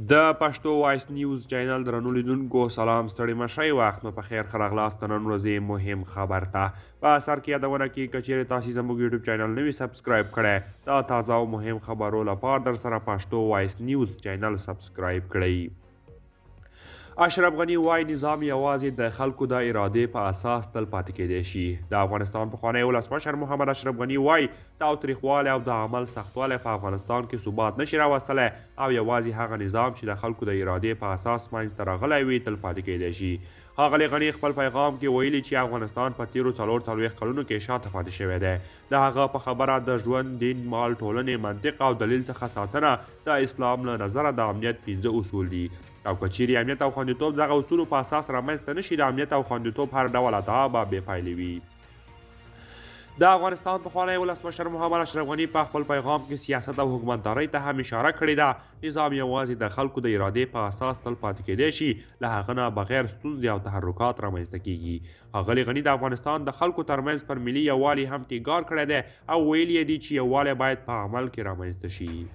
د پښتو وایس نیوز چینل درنو لیدونکو سلام ستړي مه شئ وخت مو په خیر ښه راغلاست د نن ورځې مهم خبر ته په سر کې یادونه کې که چیرې تاسې زموږ یوټیوب چینل نه وي سبسکرایب کړی د تازه او مهم خبرو لپاره در سره پښتو وایس نیوز چینل سبسکرایب کړئ. اشرف غني وایي نظام یوازې د خلکو د ارادې په اساس تل پاتې کیدی شي. د افغانستان پخوانی ولسمشر محمد اشرف غني وایي تاوتریخوالی او د عمل سختوالی په افغانستان کې ثبات نشي راوستلی او یوازې هغه نظام چې د خلکو د ارادې په اساس منځته راغلی وي تل پاتې کیدی شي. ښاغلي غني خپل پیغام کې ویلي چې افغانستان په تیرو 40 کلونو کې شاته پاتې شوی دی. د هغه په خبره د ژوند، دین، مال، ټولنې منطق او دلیل څخه ساتنه د اسلام له نظره د امنیت 15 اصول دي او که چیرې امنیت او خوندیتوب دغه اصولو په اساس رامنځته نشي د امنیت او خوندیتوب هر ډول ادعا به بې پایلې وي. د افغانستان پخوانی ولسمشر محمد اشرف غني په خپل پیغام کې سیاست او حکومتدارۍ ته هم اشاره کړې ده. نظام یوازې د خلکو د ارادې په اساس تل پاتې کیدی شي، له هغه نه بغیر ستونزې او تحرکات رامنځته کیږي. ښاغلي غني د افغانستان د خلکو ترمنځ پر ملي یووالي هم ټینګار کړی دی او ویلي دي چې یووالی باید په عمل کې رامنځته شي.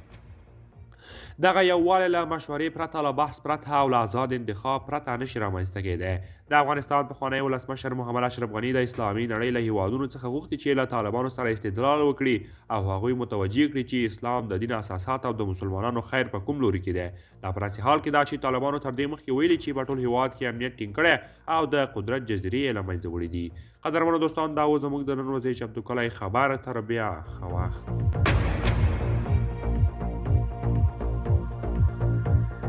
دغه یووالی له مشورې پرته، له بحث پرته او له آزاد انتخاب پرته نشي رامنځته کیدی. د افغانستان پخوانی ولسمشر محمد اشرف غني د اسلامي نړۍ له هیوادونو څخه غوښتي چې له طالبانو سره استدلال وکړي او هغوی متوجه کړي چې اسلام د دین اساسات او د مسلمانانو خیر په کوم لوري کې دی. دا په داسې حال کې ده چې طالبانو تر دې مخکې ویلي چې په ټول هیواد کې امنیت ټینګ کړی او د قدرت جزیرې یې له منځه وړي دي. قدرمنو دوستان، دا و زموږ د نن ورځې چمتو کلی خبر. تر بیا ښه وخت.